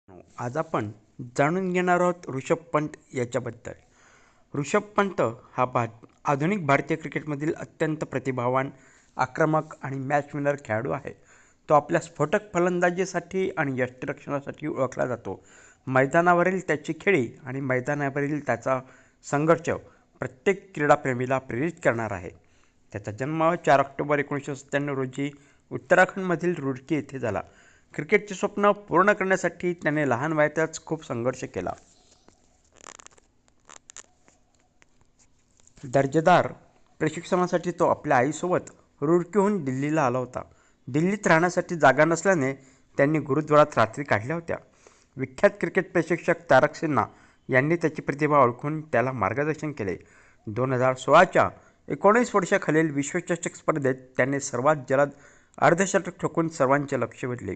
आज आपण जाणून घेणार आहोत ऋषभ पंत याच्याबद्दल. ऋषभ पंत हा आधुनिक भारतीय क्रिकेटमधील अत्यंत प्रतिभावान, आक्रमक आणि मॅच विनर खेळाडू आहे. तो आपल्या स्फोटक फलंदाजीसाठी आणि यष्टिरक्षणासाठी ओळखला जातो. मैदानावरील त्याची खेळी आणि मैदानावरील त्याचा संघर्ष प्रत्येक क्रीडाप्रेमीला प्रेरित करणार आहे. त्याचा जन्म 4 ऑक्टोबर 1997 रोजी उत्तराखंडमधील रुडकी येथे झाला. क्रिकेटचे स्वप्न पूर्ण करण्यासाठी त्याने लहान वयातच खूप संघर्ष केला. दर्जेदार प्रशिक्षणासाठी तो आपल्या आईसोबत रुडकीहून दिल्लीला आला होता. दिल्लीत राहण्यासाठी जागा नसल्याने त्यांनी गुरुद्वारात रात्री काढल्या होत्या. विख्यात क्रिकेट प्रशिक्षक तारक सिन्हा यांनी त्याची प्रतिभा ओळखून त्याला मार्गदर्शन केले. 2016च्या 19 वर्षाखालील विश्वचषक स्पर्धेत त्याने सर्वात जलद अर्धशतक ठोकून सर्वांचे लक्ष वेधले.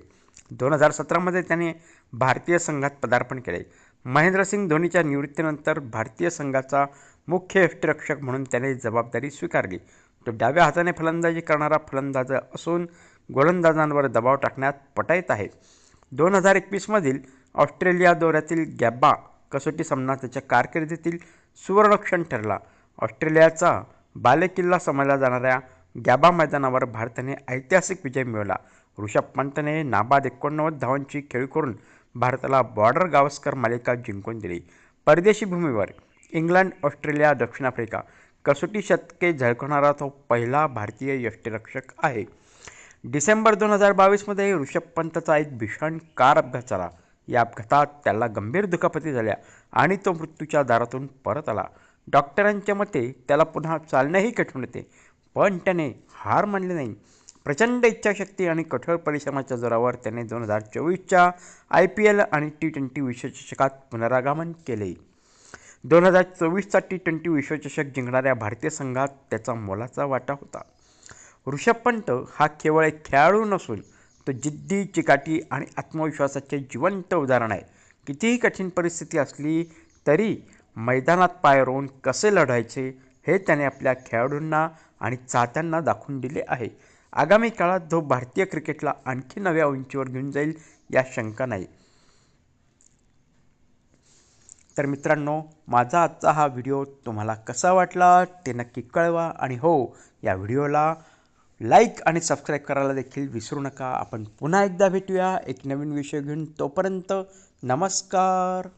2017मध्ये त्याने भारतीय संघात पदार्पण केले. महेंद्रसिंग धोनीच्या निवृत्तीनंतर भारतीय संघाचा मुख्य यष्टिरक्षक म्हणून त्याने जबाबदारी स्वीकारली. तो डाव्या हाताने फलंदाजी करणारा फलंदाज असून गोलंदाजांवर दबाव टाकण्यात पटाईत आहे. 2021मधील ऑस्ट्रेलिया दौऱ्यातील गॅब्बा कसोटी सामना त्याच्या कारकिर्दीतील सुवर्णक्षण ठरला. ऑस्ट्रेलियाचा बालेकिल्ला समजल्या जाणाऱ्या गॅबा मैदानावर भारताने ऐतिहासिक विजय मिळवला. ऋषभ पंतने नाबाद 89 धावांची खेळी करून भारताला बॉर्डर गावस्कर मालिका जिंकून दिली. परदेशी भूमीवर इंग्लंड, ऑस्ट्रेलिया, दक्षिण आफ्रिका कसोटी शतके झळकवणारा तो पहिला भारतीय यष्टिरक्षक आहे. डिसेंबर 2022मध्ये ऋषभ पंतचा एक भीषण कार अपघात झाला. या अपघातात त्याला गंभीर दुखापती झाल्या आणि तो मृत्यूच्या दारातून परत आला. डॉक्टरांच्या मते त्याला पुन्हा चालणेही कठीण होते, पण त्याने हार मानली नाही. प्रचंड इच्छाशक्ती आणि कठोर परिश्रमाच्या जोरावर त्याने 2024च्या IPL आणि T20 विश्वचषकात पुनरागमन केले. 2024चा T20 विश्वचषक जिंकणाऱ्या भारतीय संघात त्याचा मोलाचा वाटा होता. ऋषभ पंत हा केवळ एक खेळाडू नसून तो जिद्दी, चिकाटी आणि आत्मविश्वासाचे जिवंत उदाहरण आहे. कितीही कठीण परिस्थिती असली तरी मैदानात पाय रोवून कसे लढायचे हे त्याने आपल्या खेळाडूंना आणि चाहत्यांना दाखवून दिले आहे. आगामी काळात तो भारतीय क्रिकेटला आणखी नव्या उंचीवर घेऊन जाईल यात शंका नाही. तर मित्रांनो, माझा आजचा हा व्हिडिओ तुम्हाला कसा वाटला ते नक्की कळवा आणि हो, या व्हिडिओला लाईक आणि सबस्क्राईब करायला देखील विसरू नका. आपण पुन्हा एकदा भेटूया एक नवीन विषय घेऊन. तोपर्यंत नमस्कार.